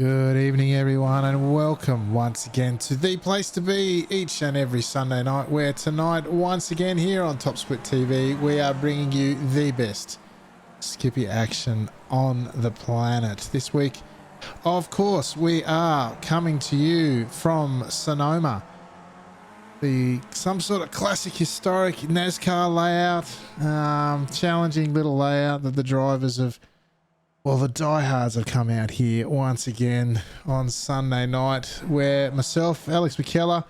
Good evening, everyone, and welcome once again to the place to be each and every Sunday night, where tonight, once again here on Top Split TV, we are bringing you the best Skippy action on the planet. This week, of course, we are coming to you from Sonoma, some sort of classic historic NASCAR layout, challenging little layout that the drivers have. Well, the diehards have come out here once again on Sunday night, where myself, Alex McKellar,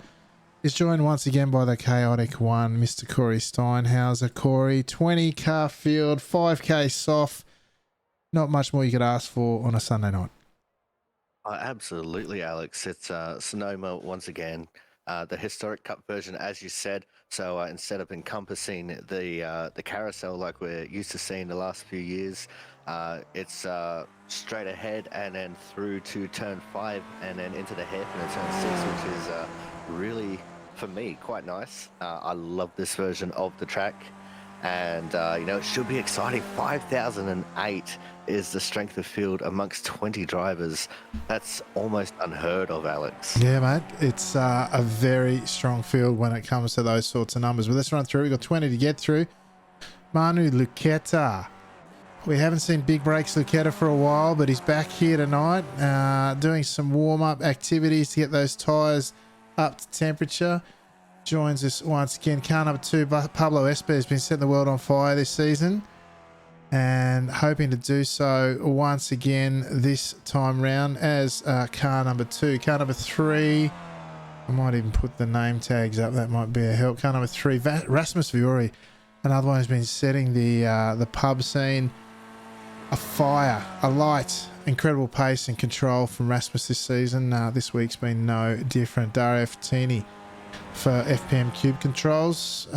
is joined once again by the chaotic one, Mr. Corey Steinhauser. Corey, 20-car field, 5K soft. Not much more you could ask for on a Sunday night. Absolutely, Alex. It's Sonoma once again, the historic cup version, as you said. So instead of encompassing the carousel like we're used to seeing the last few years, it's straight ahead and then through to turn 5 and then into the hairpin at turn 6, which is really, for me, quite nice. I love this version of the track. And, it should be exciting. 5,008 is the strength of field amongst 20 drivers. That's almost unheard of, Alex. Yeah, mate. It's a very strong field when it comes to those sorts of numbers. But let's run through. We've got 20 to get through. Manu Luqueta. We haven't seen Big Breaks Luqueta for a while, but he's back here tonight, doing some warm-up activities to get those tyres up to temperature. Joins us once again. Car number 2, Pablo Esper, has been setting the world on fire this season and hoping to do so once again this time round as car number 2. Car number 3, I might even put the name tags up, that might be a help. Car number 3, Rasmus Fiori, another one who's been setting the pub scene afire, alight. Incredible pace and control from Rasmus this season. This week's been no different. Dario Fattini for FPM Cube Controls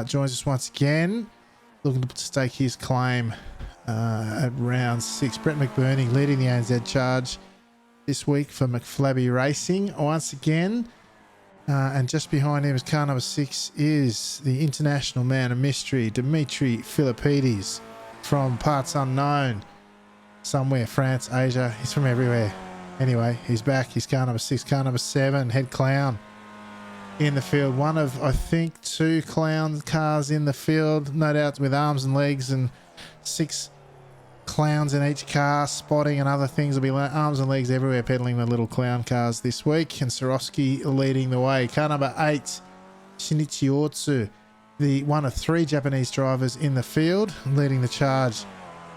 joins us once again, looking to stake his claim at round 6. Brett McBurney leading the ANZ charge this week for McFlabby Racing once again, and just behind him is car number 6 is the international man of mystery, Dimitri Philippides from parts unknown, somewhere, France, Asia. He's from everywhere. Anyway, he's back. He's car number 6. Car number 7, Head Clown in the field. One of, I think, 2 clown cars in the field, no doubt, with arms and legs, and 6 clowns in each car, spotting and other things. Will be arms and legs everywhere pedaling the little clown cars this week, and Swarovski leading the way. Car number 8, Shinichi Otsu, the one of 3 Japanese drivers in the field, leading the charge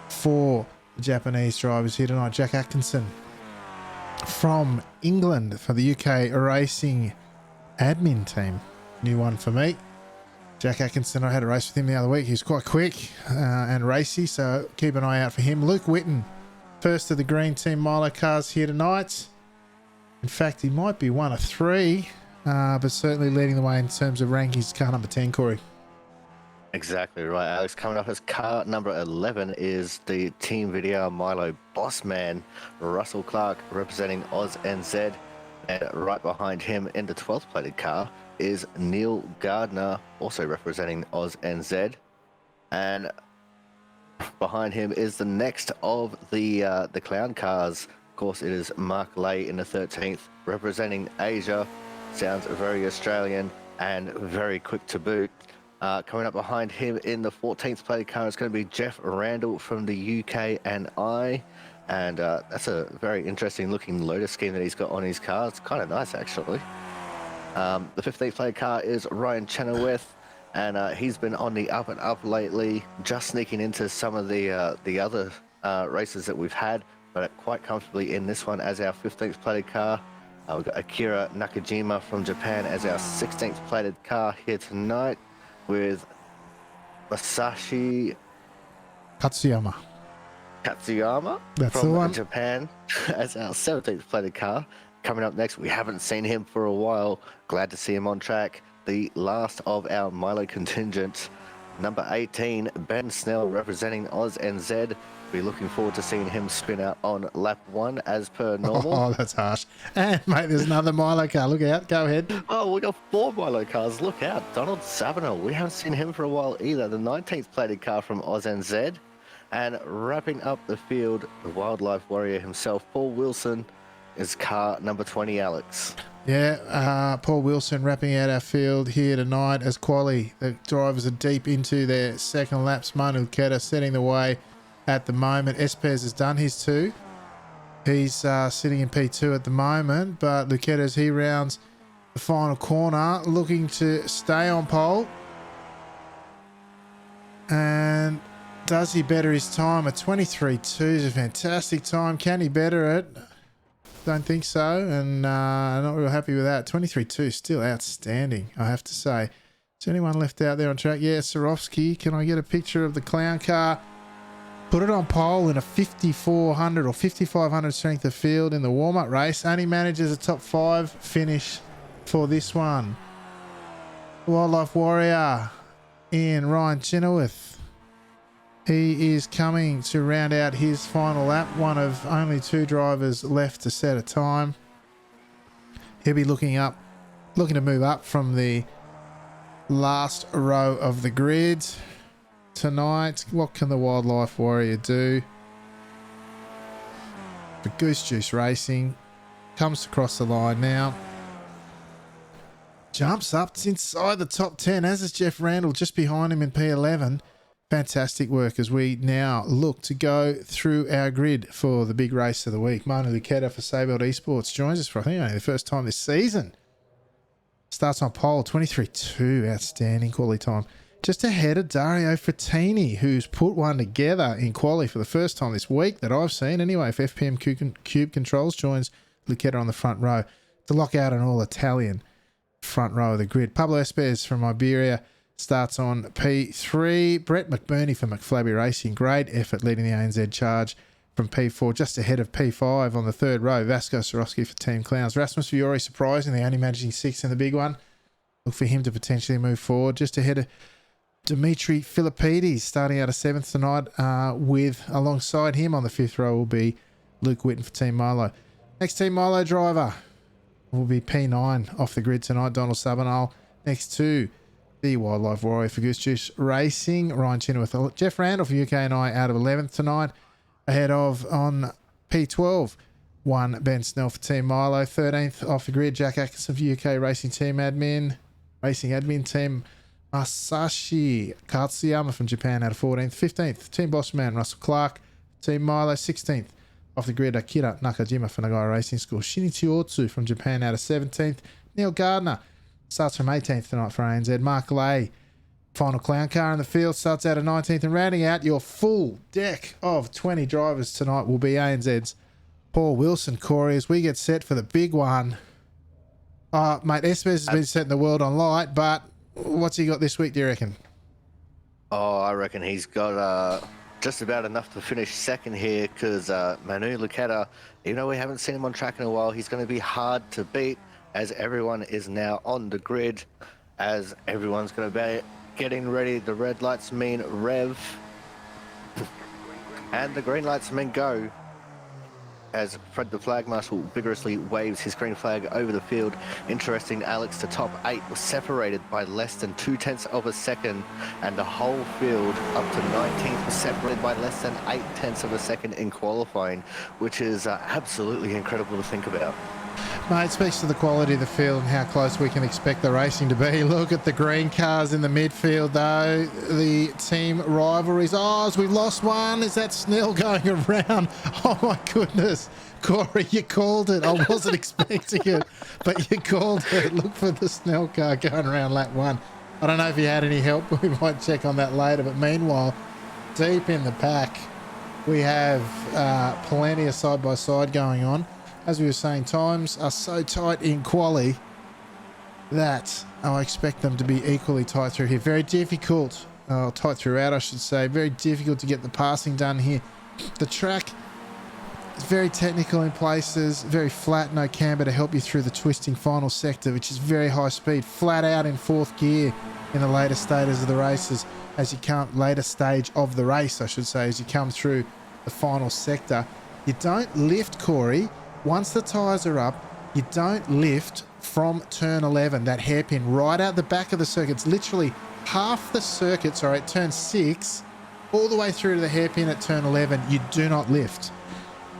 for the Japanese drivers here tonight. Jack Atkinson from England for the UK Racing admin team. New one for me. Jack Atkinson, I had a race with him the other week. He's quite quick and racy, so keep an eye out for him. Luke Whitten, first of the green team Milo cars here tonight. In fact, he might be one of 3, but certainly leading the way in terms of rankings. Car number 10, Corey. Exactly right, Alex. Coming up as car number 11 is the Team Video Milo boss man, Russell Clark, representing Oz NZ. And right behind him in the 12th plated car is Neil Gardner, also representing Oz NZ. And behind him is the next of the clown cars. Of course, it is Mark Lay in the 13th, representing Asia. Sounds very Australian and very quick to boot. Coming up behind him in the 14th plated car is going to be Jeff Randall from the UK and I. And that's a very interesting looking Lotus scheme that he's got on his car. It's kind of nice, actually. The 15th plated car is Ryan Chenoweth, and he's been on the up and up lately, just sneaking into some of the other races that we've had, but quite comfortably in this one as our 15th plated car. We've got Akira Nakajima from Japan as our 16th plated car here tonight, with Masashi Katsuyama. That's the one. From Japan as our 17th plated car. Coming up next, we haven't seen him for a while. Glad to see him on track. The last of our Milo contingent, number 18, Ben Snell, representing Oz NZ. Be looking forward to seeing him spin out on lap 1 as per normal. Oh, that's harsh. And, mate, there's another Milo car. Look out. Go ahead. Oh, we got 4 Milo cars. Look out. Donald Sabinal. We haven't seen him for a while either. The 19th plated car from Oz NZ. And wrapping up the field, the wildlife warrior himself, Paul Wilson, is car number 20, Alex. Yeah, Paul Wilson wrapping out our field here tonight as quali. The drivers are deep into their second laps. Manu Luqueta setting the way at the moment. Espes has done his two. He's sitting in P2 at the moment, but Luqueta, as he rounds the final corner, looking to stay on pole. And does he better his time? A 23.2 is a fantastic time. Can he better it? Don't think so, and not real happy with that. 23.2 still outstanding, I have to say. Is anyone left out there on track? Yeah, Sarovsky. Can I get a picture of the clown car? Put it on pole in a 5,400 or 5,500 strength of field in the warm-up race. Only manages a top 5 finish for this one. Wildlife Warrior in Ryan Chenoweth. He is coming to round out his final lap, one of only 2 drivers left to set a time. He'll be looking to move up from the last row of the grid tonight. What can the Wildlife Warrior do? The Goose Juice Racing comes across the line now. Jumps up inside the top 10, as is Jeff Randall just behind him in P11. Fantastic work as we now look to go through our grid for the big race of the week. Manu Luqueta for Sabelt Esports joins us for, I think, only the first time this season. Starts on pole, 23.2, outstanding quality time. Just ahead of Dario Frattini, who's put one together in quali for the first time this week that I've seen. Anyway, if FPM Cube Controls joins Luqueta on the front row to lock out an all-Italian front row of the grid. Pablo Espes from Iberia starts on P3. Brett McBurney for McFlabby Racing. Great effort leading the ANZ charge from P4, just ahead of P5 on the third row. Vasco Sorosky for Team Clowns. Rasmus Fiore, surprisingly, only managing 6th in the big one. Look for him to potentially move forward. Just ahead of Dimitri Philippides, starting out of 7th tonight, with alongside him on the 5th row will be Luke Witten for Team Milo. Next Team Milo driver will be P9 off the grid tonight, Donald Sabanal. Next to the Wildlife Warrior for Goose Juice Racing, Ryan Chenoweth. Jeff Randall for UK and I out of 11th tonight. Ahead of on P12, one Ben Snell for Team Milo. 13th off the grid, Jack Atkinson for UK Racing Admin Team Masashi Katsuyama from Japan out of 14th. 15th, Team Bossman Russell Clark, Team Milo. 16th off the grid, Akira Nakajima for Nagaya Racing School. Shinichi Otsu from Japan out of 17th. Neil Gardner starts from 18th tonight for ANZ. Mark Lay, final clown car in the field, starts out of 19th. And rounding out your full deck of 20 drivers tonight will be ANZ's Paul Wilson. Corey, as we get set for the big one. Mate, Espes has been setting the world on light, but what's he got this week, do you reckon? Oh, I reckon he's got just about enough to finish second here, because Manu Luqueta, even though we haven't seen him on track in a while, he's going to be hard to beat, as everyone is now on the grid, as everyone's going to be getting ready. The red lights mean rev, and the green lights mean go, as Fred the Flag Marshal vigorously waves his green flag over the field. Interesting, Alex, the top 8 was separated by less than 0.2 of a second, and the whole field up to 19th was separated by less than 0.8 of a second in qualifying, which is absolutely incredible to think about. Mate, it speaks to the quality of the field and how close we can expect the racing to be. Look at the green cars in the midfield, though. The team rivalries. Oh, as we've lost one. Is that Snell going around? Oh, my goodness. Corey, you called it. I wasn't expecting it, but you called it. Look for the Snell car going around lap 1. I don't know if you had any help. We might check on that later. But meanwhile, deep in the pack, we have plenty of side-by-side going on. As we were saying, times are so tight in quali that I expect them to be equally tight through here. Very difficult, tight throughout, I should say. Very difficult to get the passing done here. The track is very technical in places, very flat, no camber to help you through the twisting final sector, which is very high speed, flat out in 4th gear in the later stages of the races, as you come, later stage of the race, I should say, as you come through the final sector. You don't lift, Corey. Once the tyres are up, you don't lift from turn 11, that hairpin right out the back of the circuit. It's literally half the circuit, sorry, at turn 6, all the way through to the hairpin at turn 11, you do not lift.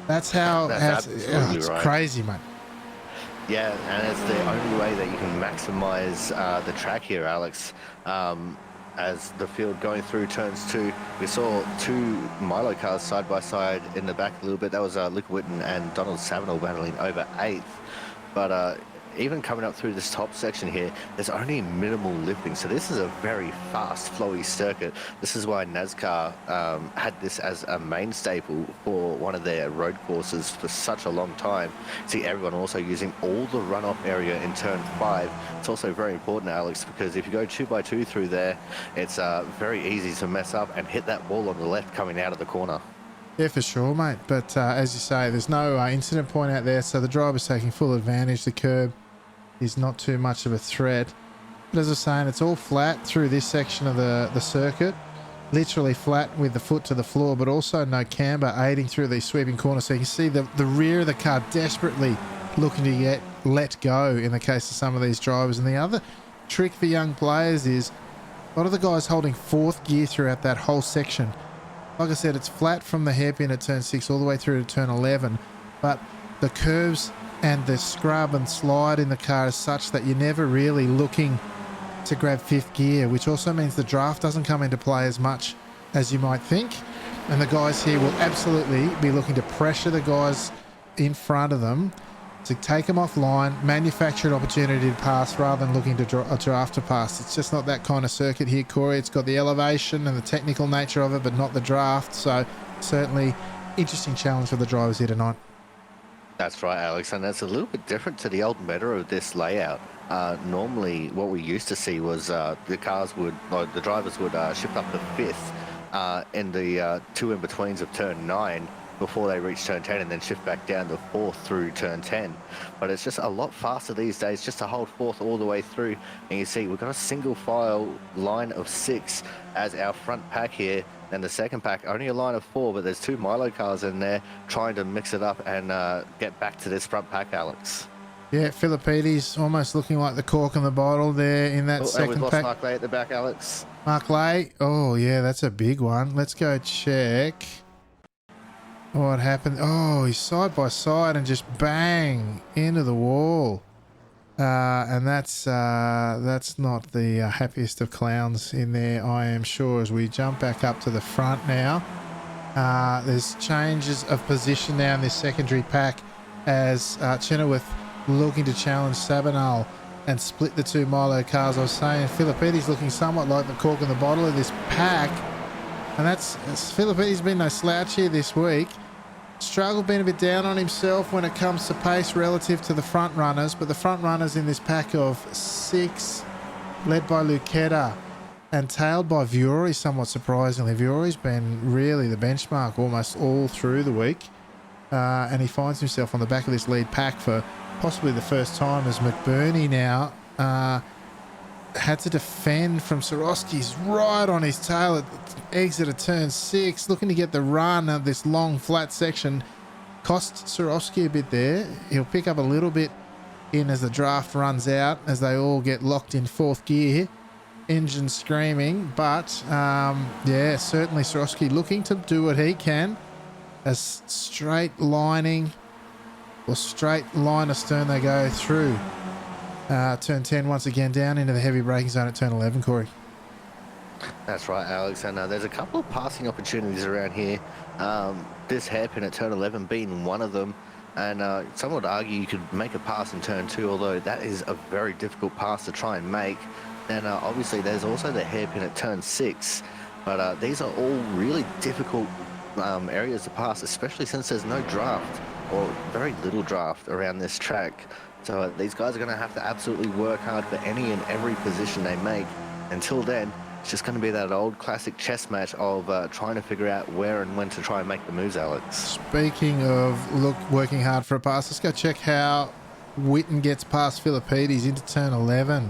That's how That's absolutely it's right. crazy, mate. Yeah, and it's the only way that you can maximize the track here, Alex. As the field going through turns two, we saw two Milo cars side by side in the back a little bit. That was Luke Witten and Donald Savinol battling over eighth. But even coming up through this top section here, there's only minimal lifting. So this is a very fast, flowy circuit. This is why NASCAR had this as a main staple for one of their road courses for such a long time. See everyone also using all the runoff area in turn 5. It's also very important, Alex, because if you go 2x2 through there, it's very easy to mess up and hit that wall on the left coming out of the corner. Yeah, for sure, mate. But as you say, there's no incident point out there, so the driver's taking full advantage. The curb is not too much of a threat. But as I was saying, it's all flat through this section of the circuit. Literally flat with the foot to the floor, but also no camber aiding through these sweeping corners. So you can see the rear of the car desperately looking to get let go in the case of some of these drivers. And the other trick for young players is a lot of the guys holding fourth gear throughout that whole section. Like I said, it's flat from the hairpin at turn 6 all the way through to turn 11, but the curves and the scrub and slide in the car is such that you're never really looking to grab fifth gear, which also means the draft doesn't come into play as much as you might think. And the guys here will absolutely be looking to pressure the guys in front of them to take them offline, manufacture an opportunity to pass rather than looking to draft to pass. It's just not that kind of circuit here, Corey. It's got the elevation and the technical nature of it, but not the draft. So certainly interesting challenge for the drivers here tonight. That's right, Alex, and that's a little bit different to the old meta of this layout. Normally, what we used to see was the drivers would shift up to fifth in the two in-betweens of turn 9 before they reach turn 10 and then shift back down to fourth through turn 10. But it's just a lot faster these days just to hold fourth all the way through. And you see we've got a single file line of 6 as our front pack here, and the second pack only a line of 4, but there's 2 Milo cars in there trying to mix it up and get back to this front pack, Alex. Yeah, Philippides almost looking like the cork in the bottle there in that second we've lost pack. Mark Lay at the back, Alex. Mark Lay, oh yeah, that's a big one. Let's go check what happened. Oh, he's side by side and just bang into the wall. And that's not the happiest of clowns in there, I am sure, as we jump back up to the front now. There's changes of position now in this secondary pack as Chenoweth looking to challenge Sabanal and split the 2 Milo cars. I was saying Philippides looking somewhat like the cork in the bottle of this pack, and that's Philippides been no slouch here this week. Struggle being a bit down on himself when it comes to pace relative to the front runners, but the front runners in this pack of 6, led by Lucetta and tailed by Viore, somewhat surprisingly. Viore's been really the benchmark almost all through the week, and he finds himself on the back of this lead pack for possibly the first time, as McBurney now had to defend from Sorosky's right on his tail at the exit of turn 6, looking to get the run of this long flat section. Cost Sorosky a bit there. He'll pick up a little bit in as the draft runs out, as they all get locked in fourth gear, engine screaming. But yeah, certainly Sorosky looking to do what he can. As straight line astern they go through turn 10 once again, down into the heavy braking zone at turn 11, Corey. That's right, Alex, and there's a couple of passing opportunities around here. This hairpin at turn 11 being one of them, and some would argue you could make a pass in turn 2, although that is a very difficult pass to try and make. And obviously there's also the hairpin at turn 6, but these are all really difficult areas to pass, especially since there's no draft or very little draft around this track. So these guys are going to have to absolutely work hard for any and every position they make. Until then, it's just going to be that old classic chess match of trying to figure out where and when to try and make the moves, Alex. Speaking of working hard for a pass, let's go check how Witten gets past Philippides into turn 11.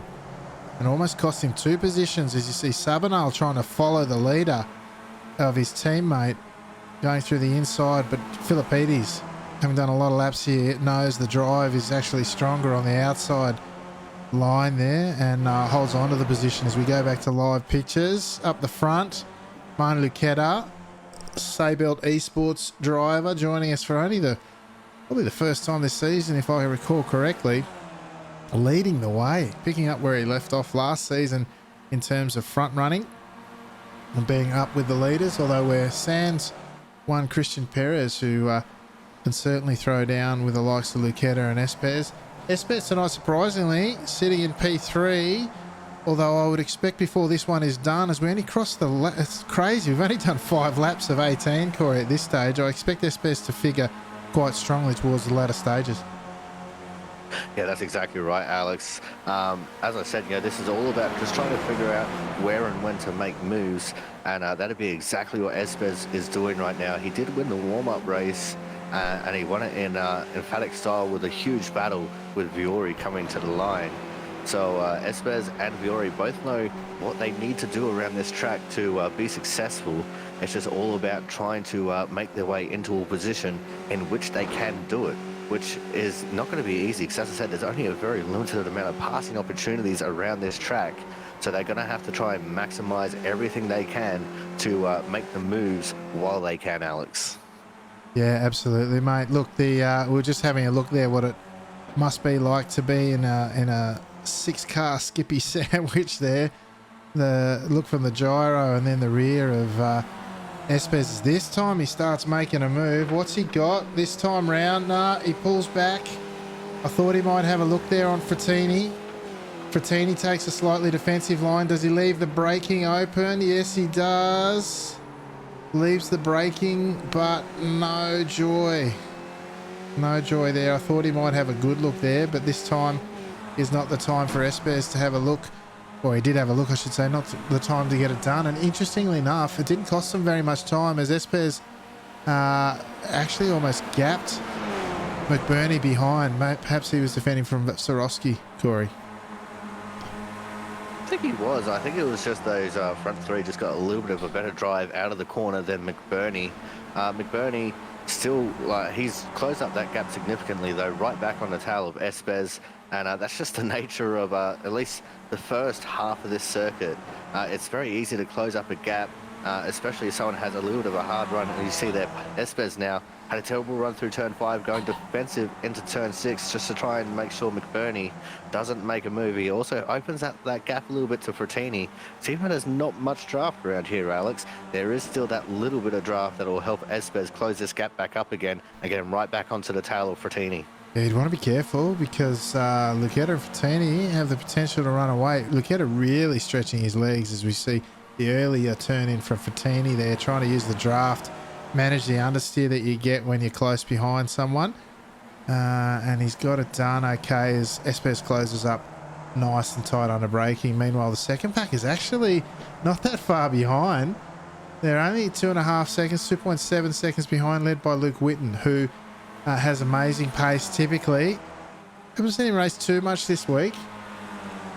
And almost cost him 2 positions, as you see Sabanal trying to follow the leader of his teammate going through the inside, but Philippides, having done a lot of laps here, knows the drive is actually stronger on the outside line there, and holds on to the position as we go back to live pictures. Up the front, Manu Lucetta Saybelt Esports driver, joining us for probably the first time this season, if I recall correctly, leading the way, picking up where he left off last season in terms of front running and being up with the leaders, although we're sans one Christian Perez, who can certainly throw down with the likes of Luqueta and Espes. Espes tonight, surprisingly, sitting in P3, although I would expect before this one is done, as we only crossed the it's crazy, we've only done 5 laps of 18, Corey, at this stage. I expect Espes to figure quite strongly towards the latter stages. Yeah, that's exactly right, Alex. As I said, this is all about just trying to figure out where and when to make moves, and that'd be exactly what Espes is doing right now. He did win the warm-up race, and he won it in emphatic style with a huge battle with Viore coming to the line. So Espes and Viore both know what they need to do around this track to be successful. It's just all about trying to make their way into a position in which they can do it, which is not going to be easy, because as I said, there's only a very limited amount of passing opportunities around this track. So they're going to have to try and maximize everything they can to make the moves while they can, Alex. Yeah, absolutely, mate. Look, we're just having a look there what it must be like to be in a 6-car Skippy sandwich there. The look from the gyro and then the rear of Espes. This time he starts making a move. What's he got this time round? Nah, he pulls back. I thought he might have a look there on Frattini. Frattini takes a slightly defensive line. Does he leave the braking open? Yes, he does. Leaves the braking, but no joy. No joy there. I thought he might have a good look there, but this time is not the time for Espes to have a look. Or he did have a look, I should say, not the time to get it done. And interestingly enough, it didn't cost him very much time, as Espes actually almost gapped McBurney behind. Perhaps he was defending from Swarovski, Corey. I think he was. I think it was just those front three just got a little bit of a better drive out of the corner than McBurney. McBurney still, he's closed up that gap significantly, though, right back on the tail of Espes. And that's just the nature of at least the first half of this circuit. It's very easy to close up a gap, especially if someone has a little bit of a hard run. And you see there, Espes now had a terrible run through turn 5, going defensive into turn 6 just to try and make sure McBurney doesn't make a move. He also opens that gap a little bit to Frattini. So even though there's not much draft around here, Alex, there is still that little bit of draft that will help Espes close this gap back up again and get him right back onto the tail of Frattini. Yeah, you'd want to be careful because Luqueta and Frattini have the potential to run away. Luqueta really stretching his legs as we see the earlier turn in from Frattini there, trying to use the draft, manage the understeer that you get when you're close behind someone. And he's got it done okay as Espes closes up nice and tight under braking. Meanwhile, the second pack is actually not that far behind. They're only 2.5 seconds, 2.7 seconds behind, led by Luke Whitten, who has amazing pace typically. Haven't seen him race too much this week,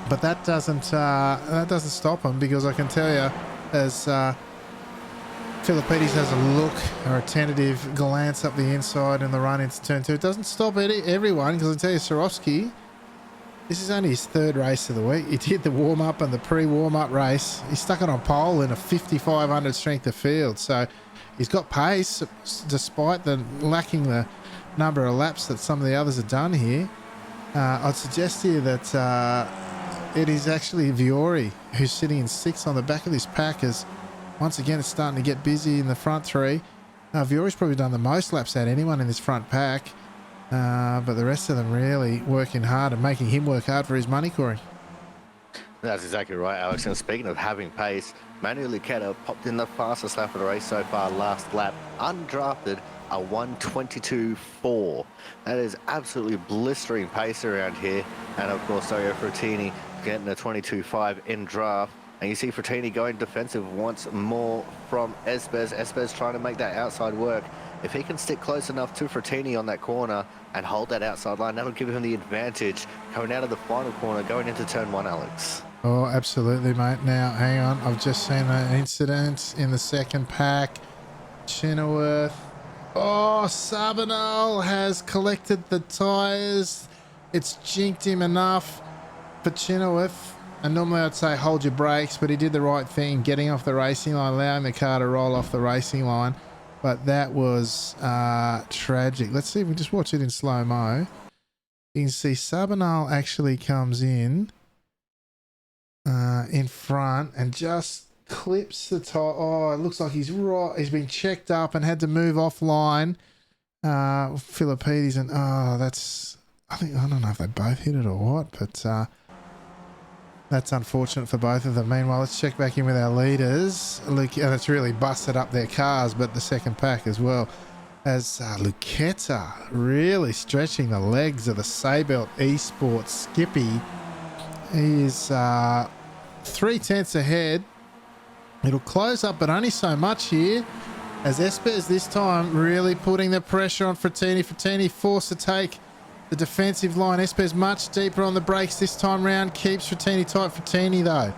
but that doesn't stop him, because I can tell you, as Philippides has a look or a tentative glance up the inside in the run into turn 2, it doesn't stop everyone, because I can tell you, Swarovski, this is only his 3rd race of the week. He did the warm-up and the pre-warm-up race. He stuck it on pole in a 5,500 strength of field, so he's got pace despite lacking the number of laps that some of the others have done here. I'd suggest here that it is actually Viore who's sitting in 6th on the back of this pack, as once again it's starting to get busy in the front 3. Viore's probably done the most laps out of anyone in this front pack, but the rest of them really working hard and making him work hard for his money, Corey. That's exactly right, Alex. And speaking of having pace, Manuel Luqueta popped in the fastest lap of the race so far last lap, undrafted, a 1:22.4. That is absolutely blistering pace around here. And of course, Dario Frattini getting a 22.5 in draft. And you see Frattini going defensive once more from Espes. Espes trying to make that outside work. If he can stick close enough to Frattini on that corner and hold that outside line, that'll give him the advantage coming out of the final corner, going into turn 1, Alex. Oh, absolutely, mate. Now, hang on. I've just seen an incident in the second pack. Chenoweth. Oh, Sabinal has collected the tyres. It's jinked him enough for Chenoweth. And normally I'd say hold your brakes, but he did the right thing, getting off the racing line, allowing the car to roll off the racing line. But that was tragic. Let's see if we just watch it in slow-mo. You can see Sabanal actually comes in front and just clips the tire. Oh, it looks like he's been checked up and had to move offline. Philippides and that's, I don't know if they both hit it or what, but that's unfortunate for both of them. Meanwhile, let's check back in with our leaders. Luke, and it's really busted up their cars, but the second pack as well. As Luqueta really stretching the legs of the Saybelt Esports Skippy. He is 3/10 ahead. It'll close up, but only so much here. As Espes this time really putting the pressure on Frattini. Frattini forced to take the defensive line. Espes much deeper on the brakes this time round. Keeps Frattini tight. Frattini, though,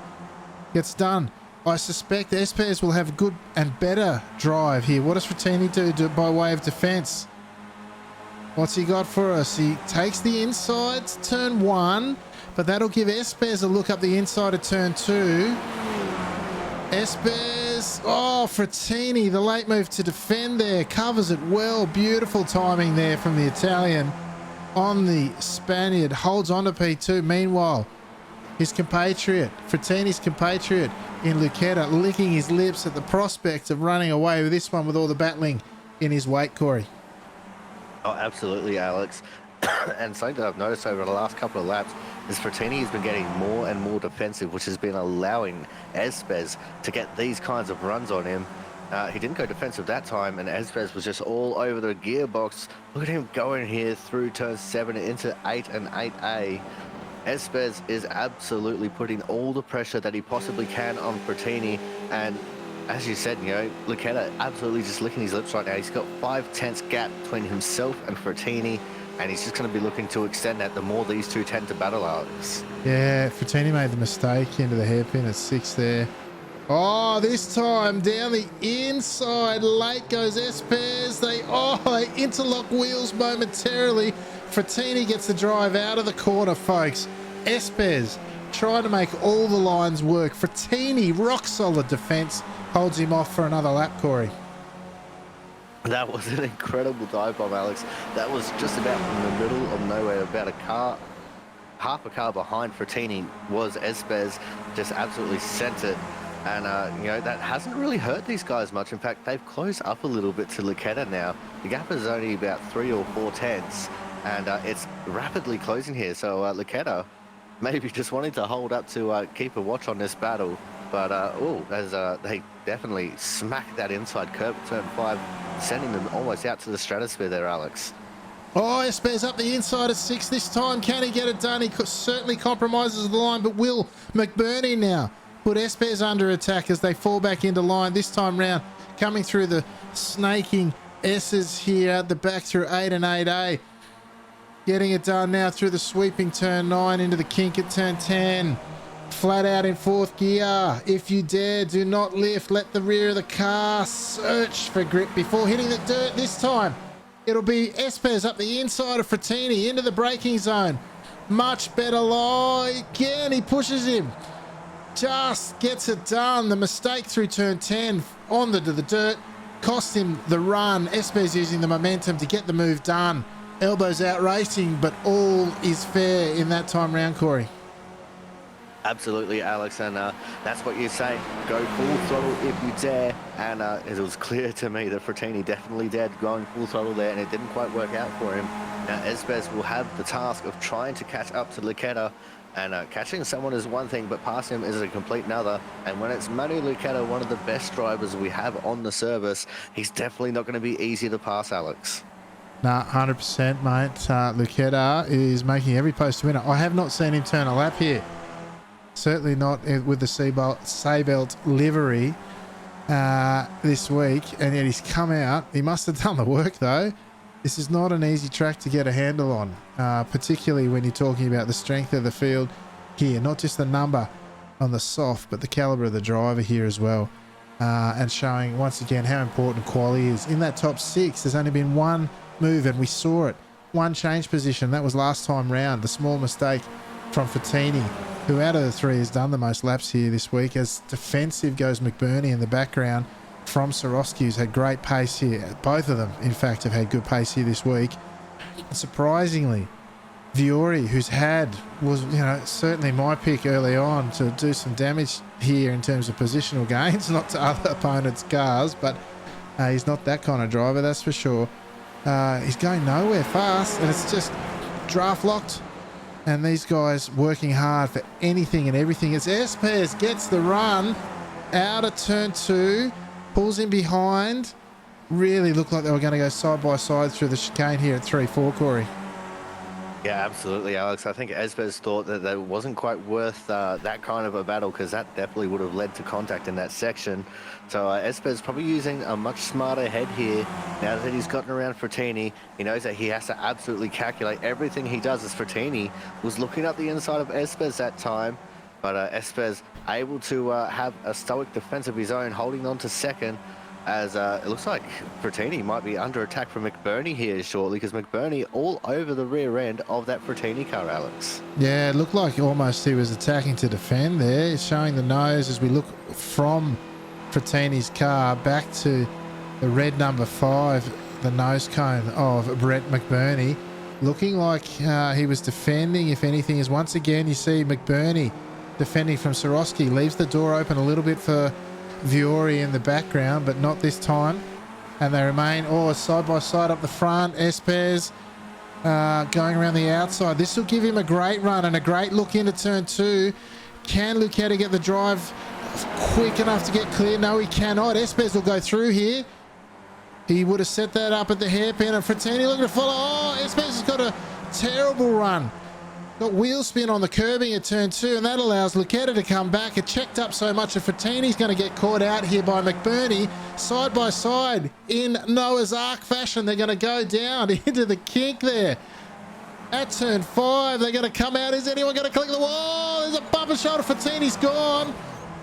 gets done. I suspect Espes will have good and better drive here. What does Frattini do by way of defence? What's he got for us? He takes the inside to turn 1, but that'll give Espes a look up the inside of turn 2. Espes, Frattini, the late move to defend there, covers it well. Beautiful timing there from the Italian on the Spaniard, holds on to P2. Meanwhile, his compatriot, Frattini's compatriot in Luqueta, licking his lips at the prospect of running away with this one with all the battling in his wake, Corey. Oh, absolutely, Alex. And something that I've noticed over the last couple of laps is Frattini has been getting more and more defensive, which has been allowing Espes to get these kinds of runs on him. He didn't go defensive that time, and Espes was just all over the gearbox. Look at him going here through turn 7 into 8 and 8A. Espes is absolutely putting all the pressure that he possibly can on Frattini, and as you said, you know, Luqueta absolutely just licking his lips right now. He's got 5/10 gap between himself and Frattini, and he's just going to be looking to extend that the more these two tend to battle out. Yeah, Frattini made the mistake into the hairpin at 6 there. Oh, this time down the inside, late goes Espes. They interlock wheels momentarily. Frattini gets the drive out of the corner, folks. Espes trying to make all the lines work. Frattini, rock solid defense, holds him off for another lap, Corey. That was an incredible dive bomb, Alex. That was just about in the middle of nowhere, about a car, half a car behind Frattini was Espes, just absolutely sent it. And, you know, that hasn't really hurt these guys much. In fact, they've closed up a little bit to Luqueta now. The gap is only about 3 or 4 tenths, and it's rapidly closing here. So Luqueta maybe just wanting to hold up to keep a watch on this battle. But, as they definitely smacked that inside curb at turn 5, sending them almost out to the stratosphere there, Alex. Oh, Espes up the inside at 6 this time. Can he get it done? He certainly compromises the line, but will McBurney now put Espes under attack as they fall back into line this time round, coming through the snaking S's here at the back through 8 and 8A. Getting it done now through the sweeping turn 9 into the kink at turn 10. Flat out in 4th gear. If you dare, do not lift. Let the rear of the car search for grip before hitting the dirt this time. It'll be Espes up the inside of Frattini into the braking zone. Much better lie. Again, he pushes him. Just gets it done. The mistake through turn 10 onto the dirt cost him the run. Espes using the momentum to get the move done. Elbows out racing, but all is fair in that time round, Corey. Absolutely, Alex, and that's what you say. Go full throttle if you dare, and it was clear to me that Frattini definitely dared going full throttle there, and it didn't quite work out for him. Now, Espes will have the task of trying to catch up to Luqueta, and catching someone is one thing, but passing him is a complete another. And when it's Manu Luqueta, one of the best drivers we have on the service, he's definitely not going to be easy to pass, Alex. Nah, 100%, mate. Luqueta is making every post winner. I have not seen him turn a lap here. Certainly not with the Saybelt livery this week, and yet he's come out. He must have done the work, though. This is not an easy track to get a handle on, particularly when you're talking about the strength of the field here, not just the number on the soft, but the caliber of the driver here as well, and showing once again how important quality is. In that top 6, there's only been one move, and we saw it. One change position. That was last time round. The small mistake from Frattini, who out of the 3 has done the most laps here this week. As defensive goes McBurney in the background. from Swarovski, who's had great pace here. Both of them, in fact, have had good pace here this week. And surprisingly, Viore, was, you know, certainly my pick early on to do some damage here in terms of positional gains, not to other opponents' cars, but he's not that kind of driver, that's for sure. He's going nowhere fast, and it's just draft locked. And these guys working hard for anything and everything. As Espes gets the run out of turn 2, pulls in behind. Really looked like they were going to go side by side through the chicane here at 3-4, Corey. Yeah, absolutely, Alex. I think Espes thought that it wasn't quite worth that kind of a battle, because that definitely would have led to contact in that section. So Espes probably using a much smarter head here. Now that he's gotten around Frattini, he knows that he has to absolutely calculate everything he does, as Frattini was looking up the inside of Espes that time. But Espes able to have a stoic defense of his own, holding on to second, as it looks like Frattini might be under attack from McBurney here shortly, because McBurney all over the rear end of that Frattini car, Alex. Yeah, it looked like almost he was attacking to defend there. He's showing the nose as we look from Frattini's car back to the red number 5, the nose cone of Brett McBurney. Looking like he was defending, if anything, as once again you see McBurney defending from Swarovski. Leaves the door open a little bit for Viore in the background, but not this time. And they remain all side by side up the front. Espes going around the outside. This will give him a great run and a great look into turn 2. Can Lucchetta get the drive quick enough to get clear? No, he cannot. Espes will go through here. He would have set that up at the hairpin, and Frattini looking to follow. Oh, Espes has got a terrible run. Got wheel spin on the curbing at turn 2, and that allows Lucchetta to come back. It checked up so much that Frattini's going to get caught out here by McBurney. Side by side in Noah's Ark fashion, they're going to go down into the kink there. At turn 5, they're going to come out. Is anyone going to collect the wall? There's a bumper shoulder. Frattini's gone.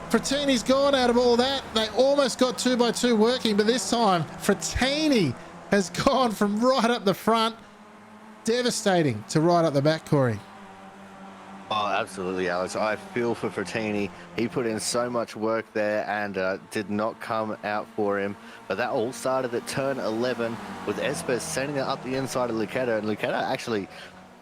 Frattini's gone out of all that. They almost got 2x2 working, but this time Frattini has gone from right up the front. Devastating to right up the back, Corey. Oh, absolutely, Alex. I feel for Frattini. He put in so much work there and did not come out for him. But that all started at turn 11 with Espes sending it up the inside of Lucchetta. And Lucchetta actually,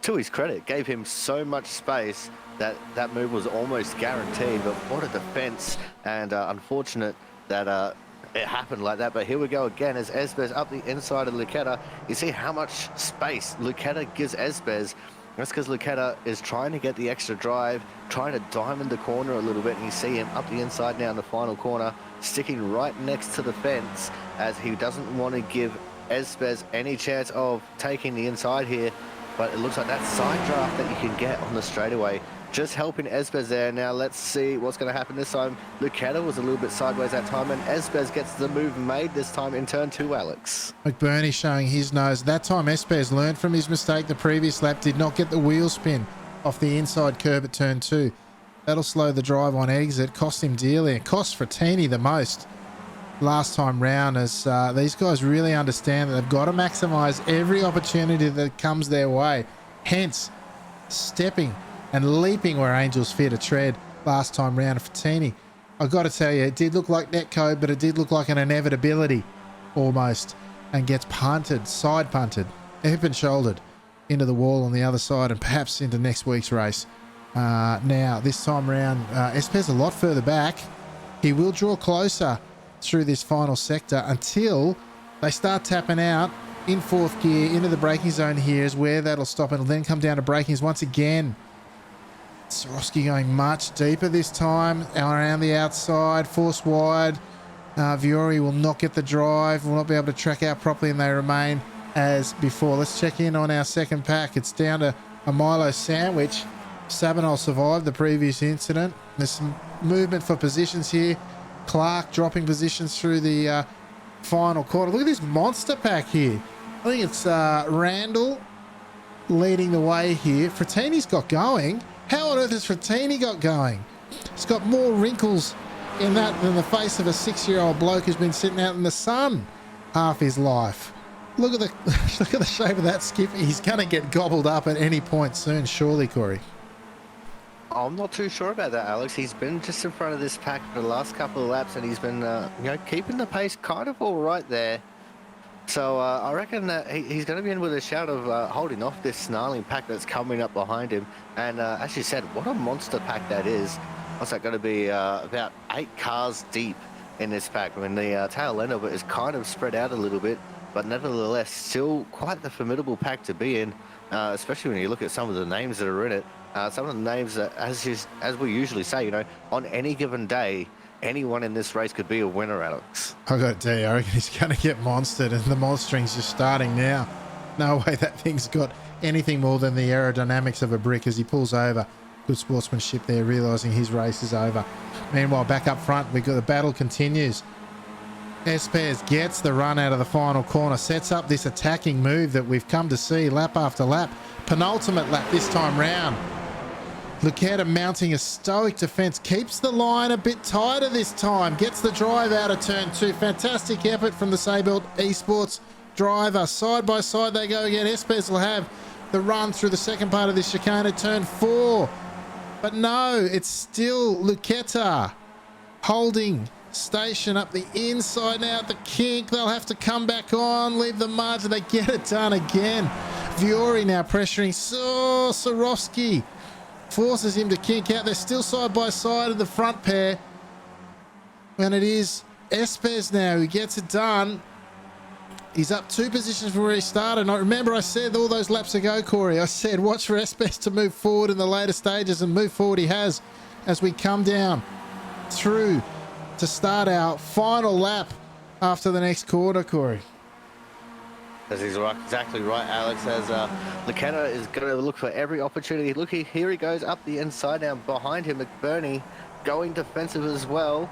to his credit, gave him so much space that that move was almost guaranteed. But what a defense, and unfortunate that it happened like that. But here we go again as Espes up the inside of Lucchetta. You see how much space Lucchetta gives Espes. That's because Lucchetta is trying to get the extra drive, trying to diamond the corner a little bit, and you see him up the inside now in the final corner, sticking right next to the fence, as he doesn't want to give Espes any chance of taking the inside here. But it looks like that side draft that you can get on the straightaway just helping Espes there. Now let's see what's going to happen this time. Lucchetta was a little bit sideways that time, and Espes gets the move made this time in turn 2, Alex. McBurney showing his nose. That time Espes learned from his mistake the previous lap, did not get the wheel spin off the inside curb at turn 2. That'll slow the drive on exit, cost him dearly. It cost Frattini the most last time round, as these guys really understand that they've got to maximise every opportunity that comes their way. Hence, stepping and leaping where angels fear to tread last time round. Frattini, I've got to tell you, it did look like netcode, but it did look like an inevitability almost, and gets punted, side punted, hip and shouldered into the wall on the other side, and perhaps into next week's race. Now, this time round, Espes a lot further back. He will draw closer through this final sector until they start tapping out in 4th gear into the braking zone. Here is where that'll stop, and it'll then come down to brakings once again. Swarovski going much deeper this time, around the outside, force wide. Viore will not get the drive, will not be able to track out properly, and they remain as before. Let's check in on our second pack. It's down to a Milo sandwich. Sabanol survived the previous incident. There's some movement for positions here. Clark dropping positions through the final quarter. Look at this monster pack here. I think it's Randall leading the way here. Frattini's got going. How on earth has Frattini got going? He's got more wrinkles in that than the face of a 6-year-old bloke who's been sitting out in the sun half his life. Look at the shape of that skip. He's going to get gobbled up at any point soon, surely, Corey. I'm not too sure about that, Alex. He's been just in front of this pack for the last couple of laps, and he's been, keeping the pace kind of all right there. So I reckon that he's going to be in with a shout of holding off this snarling pack that's coming up behind him. And as you said, what a monster pack that is. What's that going to be? About 8 cars deep in this pack. I mean, the tail end of it is kind of spread out a little bit, but nevertheless, still quite the formidable pack to be in, especially when you look at some of the names that are in it. Some of the names that, as we usually say, on any given day, anyone in this race could be a winner, Alex. I got to tell you, I reckon he's going to get monstered, and the monstering's just starting now. No way that thing's got anything more than the aerodynamics of a brick as he pulls over. Good sportsmanship there, realising his race is over. Meanwhile, back up front, the battle continues. Espes gets the run out of the final corner, sets up this attacking move that we've come to see lap after lap. Penultimate lap this time round. Lucchetta mounting a stoic defence, keeps the line a bit tighter this time, gets the drive out of turn 2. Fantastic effort from the Saybelt Esports driver. Side by side they go again. Espes will have the run through the second part of this chicane at turn 4. But no, it's still Lucchetta holding station up the inside now at the kink. They'll have to come back on, leave the margin. They get it done again. Viori now pressuring Sorowski. Forces him to kink out. They're still side by side in the front pair. And it is Espes now who gets it done. He's up 2 positions from where he started. And I remember I said all those laps ago, Corey, I said watch for Espes to move forward in the later stages, and move forward he has as we come down through to start our final lap after the next quarter, Corey. As he's exactly right, Alex, as Lucchetta is going to look for every opportunity. Look, here he goes up the inside now. Behind him, McBurney going defensive as well.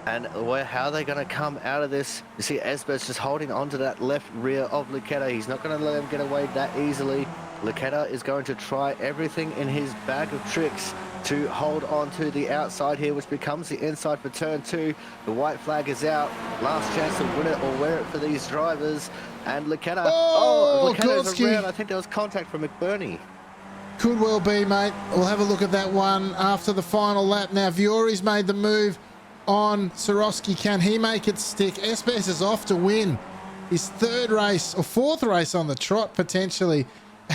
And how are they going to come out of this? You see Espes just holding onto that left rear of Lucchetta. He's not going to let him get away that easily. Lucchetta is going to try everything in his bag of tricks to hold on to the outside here, which becomes the inside for turn 2. The white flag is out. Last chance to win it or wear it for these drivers. And Lucchetta, Lucchetta's around. I think there was contact from McBurney. Could well be, mate. We'll have a look at that one after the final lap. Now, Viori's made the move on Sorowski. Can he make it stick? Espes is off to win his 3rd race or 4th race on the trot, potentially,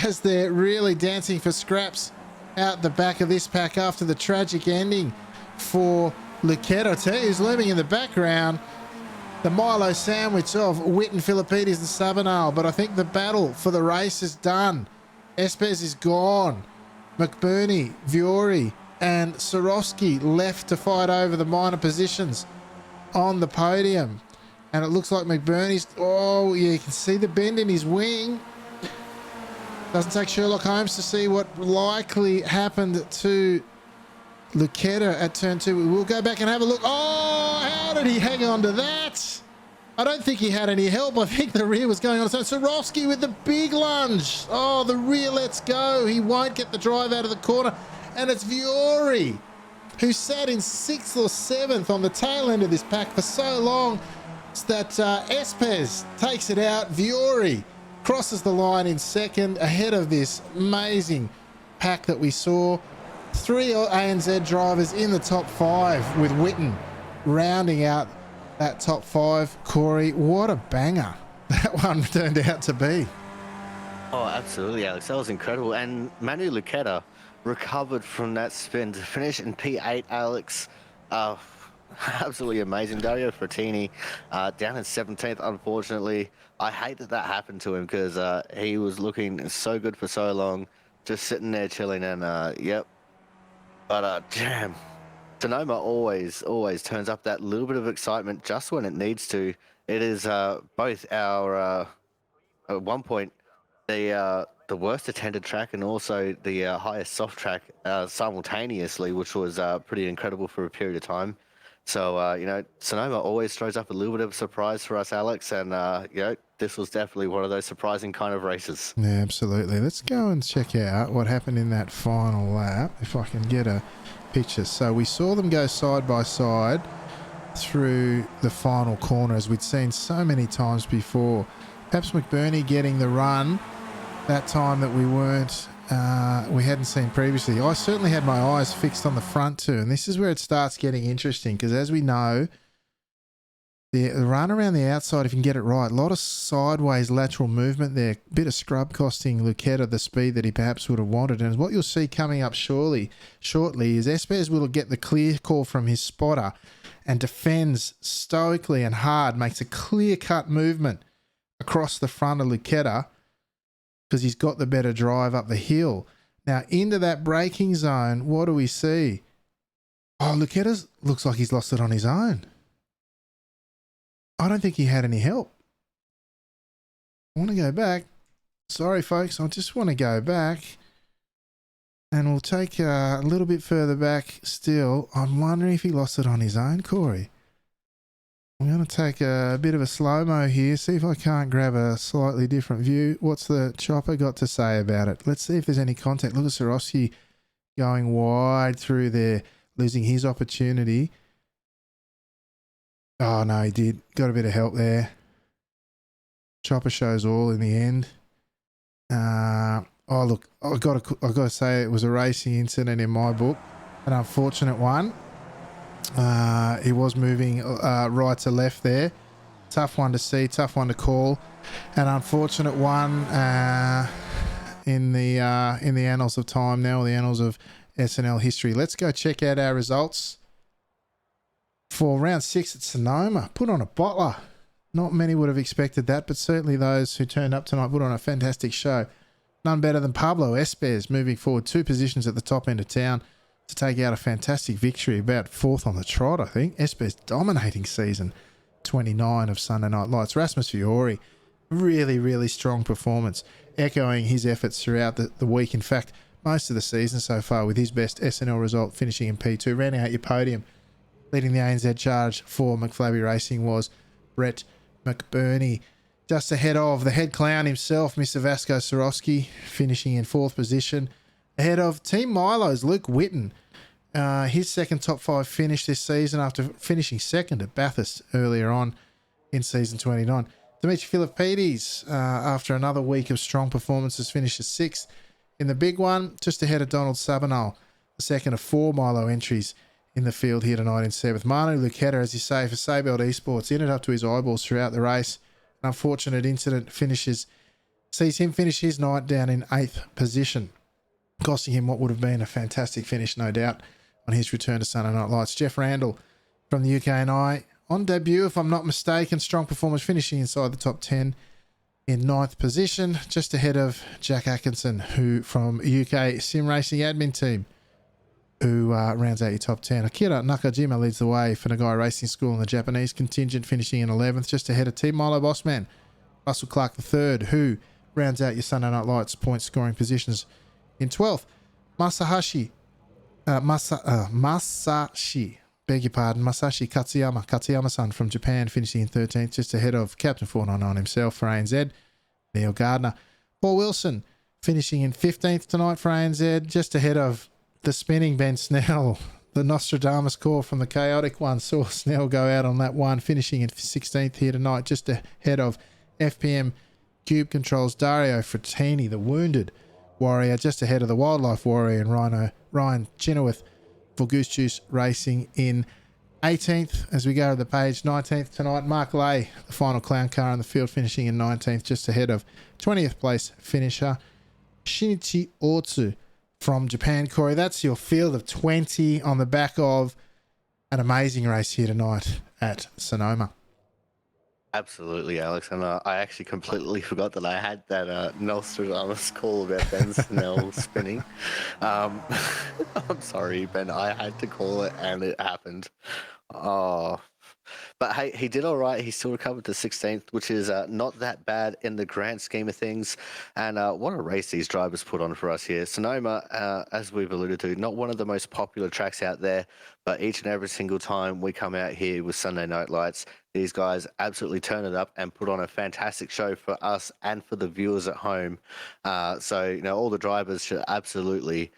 as they're really dancing for scraps out the back of this pack after the tragic ending for Lucchetta. I tell you, who's looming in the background, the Milo sandwich of Witten, Philippides and Sabanal. But I think the battle for the race is done. Espes is gone. McBurney, Viori and Sorowski left to fight over the minor positions on the podium. And it looks like McBurney's... Oh, yeah, you can see the bend in his wing. Doesn't take Sherlock Holmes to see what likely happened to Lucchetta at turn 2. We will go back and have a look. Oh, how did he hang on to that? I don't think he had any help. I think the rear was going on. So Sorowski with the big lunge. Oh, the rear lets go. He won't get the drive out of the corner. And it's Viori, who sat in 6th or 7th on the tail end of this pack for so long that Espes takes it out. Viori crosses the line in 2nd ahead of this amazing pack that we saw. 3 ANZ drivers in the top 5 with Witten rounding out that top 5. Corey, what a banger that one turned out to be. Oh, absolutely, Alex. That was incredible. And Manu Lucchetta recovered from that spin to finish in P8, Alex. Absolutely amazing. Dario Frattini down in 17th, unfortunately. I hate that that happened to him because he was looking so good for so long, just sitting there chilling and yep. But damn, Sonoma always turns up that little bit of excitement just when it needs to. It is both our at one point the worst attended track and also the highest soft track simultaneously, which was pretty incredible for a period of time. So, you know, Sonoma always throws up a little bit of a surprise for us, Alex, and, you know, this was definitely one of those surprising kind of races. Yeah, absolutely. Let's go and check out what happened in that final lap, if I can get a picture. So we saw them go side by side through the final corner, as we'd seen so many times before. Perhaps McBurney getting the run that time that we weren't we hadn't seen previously. I certainly had my eyes fixed on the front too, and this is where it starts getting interesting because, as we know, the run around the outside, if you can get it right, a lot of sideways lateral movement there, bit of scrub costing Lucchetta the speed that he perhaps would have wanted. And what you'll see coming up shortly is Espes will get the clear call from his spotter and defends stoically and hard, makes a clear-cut movement across the front of Lucchetta because he's got the better drive up the hill. Now, into that braking zone, what do we see? Oh, Lucchetta looks like he's lost it on his own. I don't think he had any help. I want to go back. Sorry, folks. I just want to go back. And we'll take a little bit further back still. I'm wondering if he lost it on his own, Corey. I'm going to take a bit of a slow-mo here, see if I can't grab a slightly different view. What's the chopper got to say about it? Let's see if there's any contact. Look at Swarovski going wide through there, losing his opportunity. Oh, no, he did. Got a bit of help there. Chopper shows all in the end. Oh, look, I've got to say it was a racing incident in my book. An unfortunate one. He was moving right to left there. Tough one to see, tough one to call. An unfortunate one in the annals of time now, or the annals of SNL history. Let's go check out our results for round 6 at Sonoma. Put on a bottler. Not many would have expected that, but certainly those who turned up tonight put on a fantastic show. None better than Pablo Espes, moving forward 2 positions at the top end of town to take out a fantastic victory, about 4th on the trot, I think. Espes dominating season 29 of Sunday Night Lights. Rasmus Fiore, really, really strong performance, echoing his efforts throughout the week. In fact, most of the season so far, with his best SNL result finishing in P2. Rounding out your podium, leading the ANZ charge for McFlabby Racing was Brett McBurney. Just ahead of the head clown himself, Mr. Vasco Swarovski, finishing in 4th position. Ahead of Team Milo's Luke Whitten. His second top 5 finish this season after finishing 2nd at Bathurst earlier on in season 29. Dimitri Philippides, after another week of strong performances, finishes 6th. In the big one, just ahead of Donald Sabinal, the second of 4 Milo entries in the field here tonight in 7th. Manu Lucchetta, as you say, for Sabelt Esports, in it up to his eyeballs throughout the race. An unfortunate incident sees him finish his night down in 8th position, costing him what would have been a fantastic finish, no doubt, on his return to Sunday Night Lights. Jeff Randall from the UK&I, on debut, if I'm not mistaken, strong performance, finishing inside the top 10 in 9th position, just ahead of Jack Atkinson, who from UK Sim Racing Admin Team, who rounds out your top 10. Akira Nakajima leads the way for Nagai Racing School in the Japanese contingent, finishing in 11th, just ahead of Team Milo Bossman, Russell Clark III, who rounds out your Sunday Night Lights point scoring positions in 12th. Masashi, beg your pardon, Masashi Katsuyama-san from Japan, finishing in 13th, just ahead of Captain 499 himself for ANZ, Neil Gardner. Paul Wilson finishing in 15th tonight for ANZ, just ahead of the spinning Ben Snell. The Nostradamus call from the chaotic one saw Snell go out on that one, finishing in 16th here tonight, just ahead of FPM Cube Controls Dario Frattini, the wounded warrior, just ahead of the Wildlife Warrior and Ryan Chenoweth for Goose Juice Racing in 18th. As we go to the page, 19th tonight, Mark Lay, the final clown car in the field, finishing in 19th, just ahead of 20th place finisher Shinichi Otsu from Japan. Corey, that's your field of 20 on the back of an amazing race here tonight at Sonoma. Absolutely, Alex. And I actually completely forgot that I had that Nostradamus call about Ben Snell spinning. I'm sorry, Ben. I had to call it, and it happened. Oh. But hey, he did all right. He still recovered to 16th, which is not that bad in the grand scheme of things. And what a race these drivers put on for us here. Sonoma, as we've alluded to, not one of the most popular tracks out there, but each and every single time we come out here with Sunday Night Lights, these guys absolutely turn it up and put on a fantastic show for us and for the viewers at home. So, all the drivers should absolutely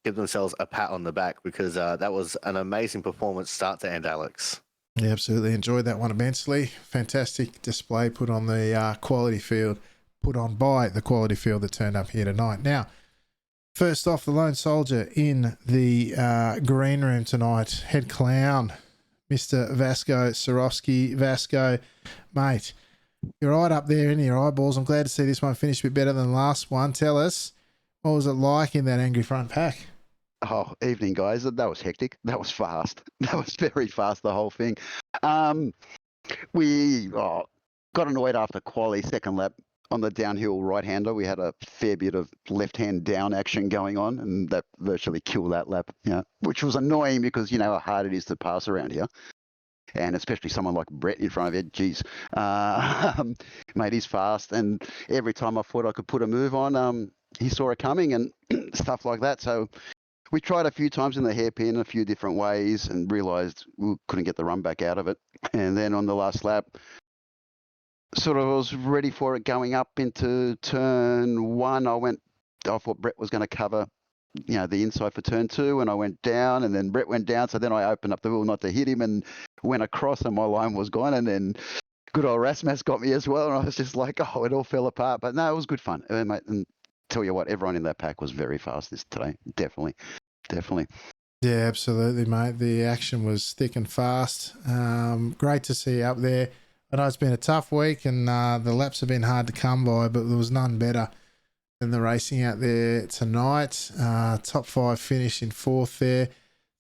give themselves a pat on the back, because that was an amazing performance start to end, Alex. Yeah, absolutely enjoyed that one immensely. Fantastic display put on the quality field, put on by the quality field that turned up here tonight. Now, First off, the lone soldier in the green room tonight, head clown, Mr. Vasco Sorowski. Vasco, mate, you're right up there in your eyeballs. I'm glad to see this one finish a bit better than the last one. Tell us, what was it like in that angry front pack? Oh, evening, guys. That was hectic. That was fast. That was very fast, the whole thing. We got annoyed after quali second lap on the downhill right-hander. We had a fair bit of left-hand down action going on, and that virtually killed that lap, which was annoying because you know how hard it is to pass around here. And especially someone like Brett in front of you, geez. Mate, he's fast, and every time I thought I could put a move on, he saw it coming and stuff like that. So we tried a few times in the hairpin a few different ways and realised we couldn't get the run back out of it. And then on the last lap, sort of was ready for it going up into turn one. I thought Brett was going to cover, the inside for turn two, and I went down, and then Brett went down. So then I opened up the wheel not to hit him and went across, and my line was gone. And then good old Rasmus got me as well, and I was just like, oh, it all fell apart. But no, it was good fun, mate. And tell you what, everyone in that pack was very fast today. Definitely. Yeah, absolutely, mate. The action was thick and fast. Great to see you up there. I know it's been a tough week, and the laps have been hard to come by, but there was none better than the racing out there tonight. Top five finish in fourth there.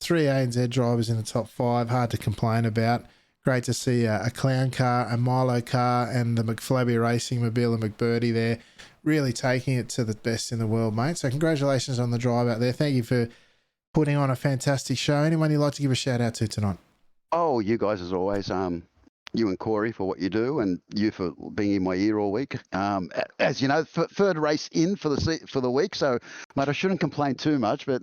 3 ANZ drivers in the top five. Hard to complain about. Great to see a Clown car, a Milo car, and the McFlabby Racing, Mobile and McBurdy there, really taking it to the best in the world, mate. So congratulations on the drive out there. Thank you for putting on a fantastic show. Anyone you'd like to give a shout out to tonight? Oh, you guys as always. You and Corey for what you do, and you for being in my ear all week. As you know, third race in for the week, so mate, I shouldn't complain too much. But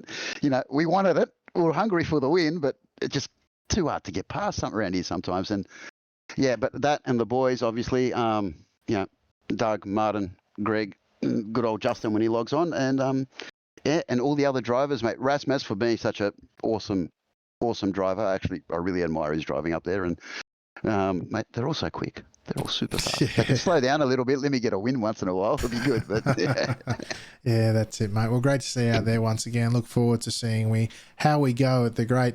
we wanted it. We were hungry for the win, but it's just too hard to get past something around here sometimes. And yeah, but that and the boys, obviously, Doug, Martin, Greg, good old Justin when he logs on, and and all the other drivers, mate. Rasmus for being such a awesome driver. Actually, I really admire his driving up there, and mate, they're all so quick. They're all super fast. Yeah. They can slow down a little bit. Let me get a win once in a while. It'll be good. But yeah. Yeah, that's it, mate. Well, great to see you out there once again. Look forward to seeing how we go at the great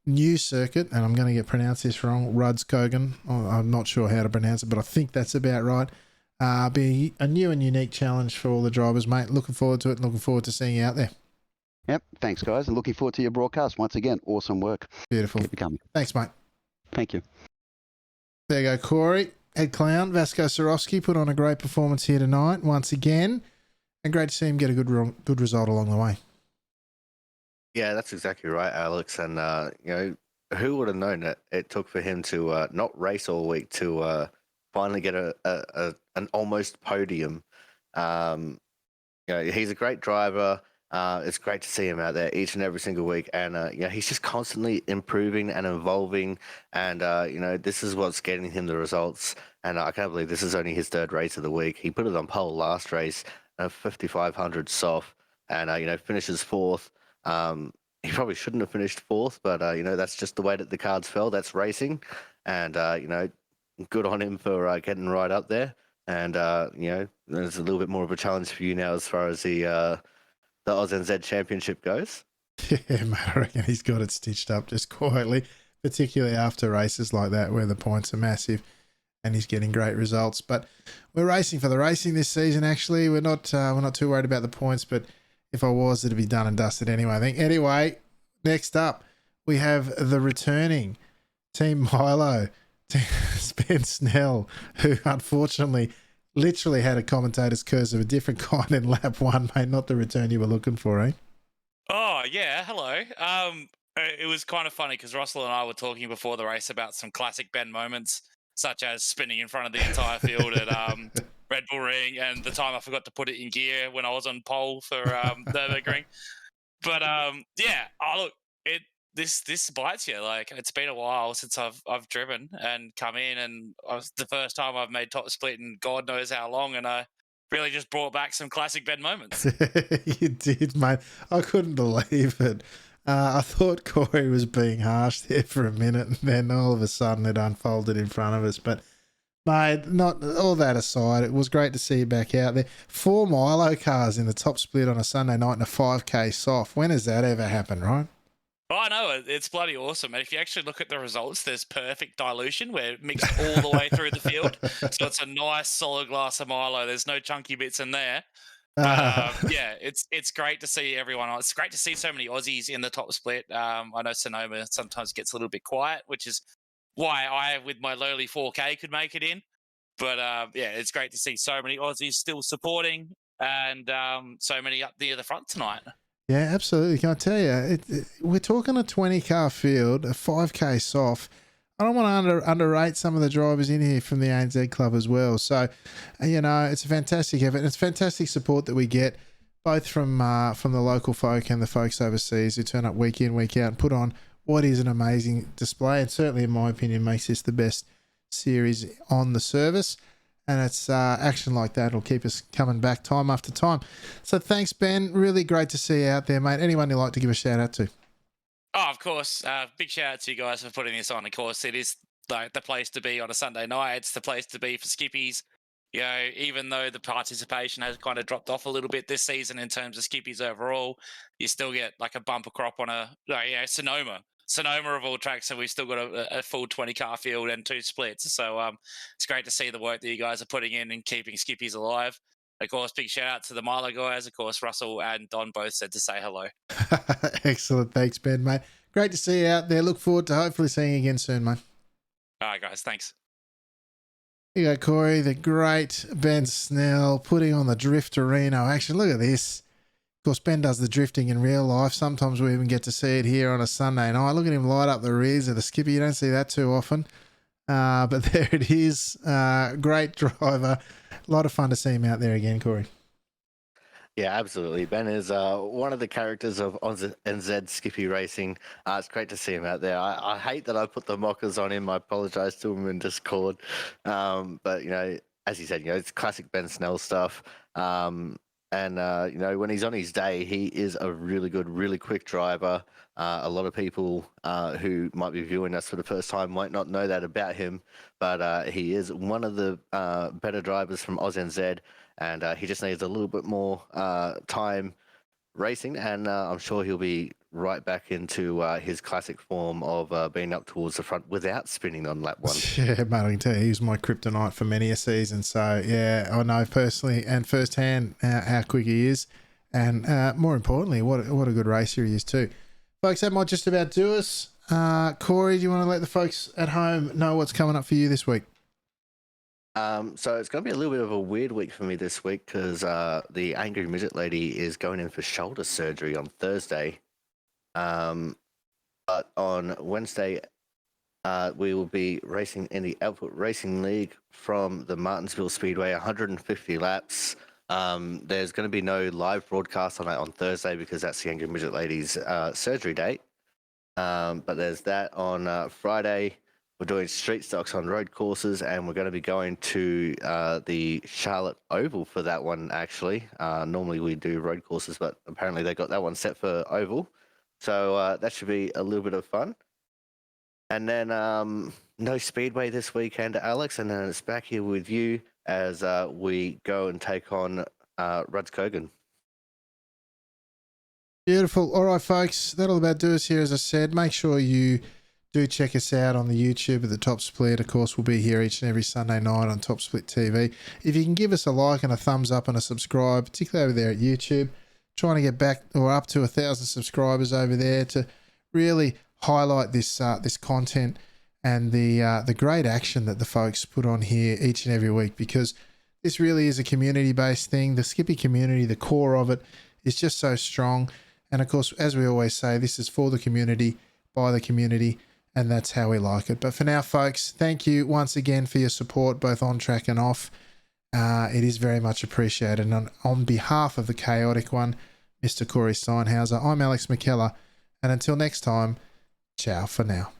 new circuit. And I'm going to get pronounced this wrong. Rudskogen. I'm not sure how to pronounce it, but I think that's about right. Be a new and unique challenge for all the drivers, mate. Looking forward to it and looking forward to seeing you out there. Yep. Thanks, guys. And looking forward to your broadcast once again. Awesome work. Beautiful. Keep it coming. Thanks, mate. Thank you. There you go, Corey. Head clown, Vasco Sorowski, put on a great performance here tonight once again. And great to see him get a good result along the way. Yeah, that's exactly right, Alex. And, who would have known that it took for him to not race all week to finally get an almost podium. He's a great driver. It's great to see him out there each and every single week, and he's just constantly improving and evolving, and this is what's getting him the results. And I can't believe this is only his third race of the week. He put it on pole last race, 5,500 soft, and finishes fourth. He probably shouldn't have finished fourth, but that's just the way that the cards fell. That's racing, and good on him for getting right up there. And there's a little bit more of a challenge for you now as far as the Oz NZ Championship goes. Yeah, mate, I reckon he's got it stitched up just quietly, particularly after races like that where the points are massive and he's getting great results. But we're racing for the racing this season, actually. We're not too worried about the points, but if I was, it'd be done and dusted anyway, I think. Anyway, next up, we have the returning Team Milo, Ben Snell, who unfortunately literally had a commentator's curse of a different kind in lap one, mate, not the return you were looking for, eh? Oh, yeah, hello. It was kind of funny because Russell and I were talking before the race about some classic Ben moments, such as spinning in front of the entire field at Red Bull Ring, and the time I forgot to put it in gear when I was on pole for the Ring. But look, this bites you. Like, it's been a while since I've driven and come in, and the first time I've made top split in God knows how long, and I really just brought back some classic Ben moments. You did, mate. I couldn't believe it. I thought Corey was being harsh there for a minute, and then all of a sudden it unfolded in front of us. But Mate, not all that aside, it was great to see you back out there. 4 Milo cars in the top split on a Sunday night in a 5K soft. When has that ever happened, right? Oh, I know, it's bloody awesome. And if you actually look at the results, there's perfect dilution. We're mixed all the way through the field. So it's a nice solid glass of Milo. There's no chunky bits in there. But yeah, it's great to see everyone. It's great to see so many Aussies in the top split. I know Sonoma sometimes gets a little bit quiet, which is why I, with my lowly 4K, could make it in. But yeah, it's great to see so many Aussies still supporting and so many up near the front tonight. Yeah, absolutely. Can I tell you, we're talking a 20-car field, a 5K soft. I don't want to underrate some of the drivers in here from the ANZ Club as well. So, you know, it's a fantastic effort. It's fantastic support that we get, both from the local folk and the folks overseas who turn up week in, week out and put on what is an amazing display. And certainly, in my opinion, makes this the best series on the service. And it's action like that will keep us coming back time after time. So thanks, Ben. Really great to see you out there, mate. Anyone you'd like to give a shout out to? Oh, of course. Big shout out to you guys for putting this on. Of course, it is like the place to be on a Sunday night. It's the place to be for skippies. You know, even though the participation has kind of dropped off a little bit this season in terms of skippies overall, you still get like a bumper crop on Sonoma of all tracks. So we've still got a full 20-car field and 2 splits. So it's great to see the work that you guys are putting in keeping skippies alive. Of course, big shout out to the Milo guys. Of course, Russell and Don both said to say hello. Excellent. Thanks, Ben, mate. Great to see you out there. Look forward to hopefully seeing you again soon, mate. All right, guys. Thanks. Here you go, Corey. The great Ben Snell putting on the Drifterino action. Look at this. Of course, Ben does the drifting in real life. Sometimes we even get to see it here on a Sunday night. Look at him light up the rears of the Skippy. You don't see that too often. But there it is. Great driver. A lot of fun to see him out there again, Corey. Yeah, absolutely. Ben is one of the characters of NZ Skippy Racing. It's great to see him out there. I hate that I put the mockers on him. I apologise to him in Discord. But, you know, as he said, you know, it's classic Ben Snell stuff. You know, when he's on his day, he is a really good, really quick driver. A lot of people who might be viewing us for the first time might not know that about him, but he is one of the better drivers from AusNZ, and he just needs a little bit more time racing, and I'm sure he'll be right back into his classic form of being up towards the front without spinning on lap 1. Yeah, mate, I can tell you, he was my kryptonite for many a season. So, yeah, I know personally and firsthand how quick he is. And more importantly, what a good racer he is too. Folks, that might just about do us. Corey, do you want to let the folks at home know what's coming up for you this week? So it's going to be a little bit of a weird week for me this week because the Angry Midget Lady is going in for shoulder surgery on Thursday. But on Wednesday, we will be racing in the Output Racing League from the Martinsville Speedway, 150 laps. There's going to be no live broadcast on that on Thursday because that's the Angry Midget Lady's surgery date. But there's that on Friday. We're doing street stocks on road courses, and we're going to be going to the Charlotte Oval for that one, actually. Normally we do road courses, but apparently they got that one set for Oval. So that should be a little bit of fun. And then no Speedway this weekend, Alex, and then it's back here with you as we go and take on Ruds Kogan. Beautiful. All right, folks, that'll about do us here. As I said, make sure you do check us out on the YouTube of the Top Split. Of course, we'll be here each and every Sunday night on Top Split TV. If you can give us a like and a thumbs up and a subscribe, particularly over there at YouTube, trying to get back or up to 1,000 subscribers over there to really highlight this this content and the great action that the folks put on here each and every week, because this really is a community-based thing. The Skippy community, the core of it, is just so strong. And of course, as we always say, this is for the community, by the community, and that's how we like it. But for now, folks, thank you once again for your support, both on track and off. It is very much appreciated. And on behalf of the chaotic one, Mr. Corey Steinhauser, I'm Alex McKellar. And until next time, ciao for now.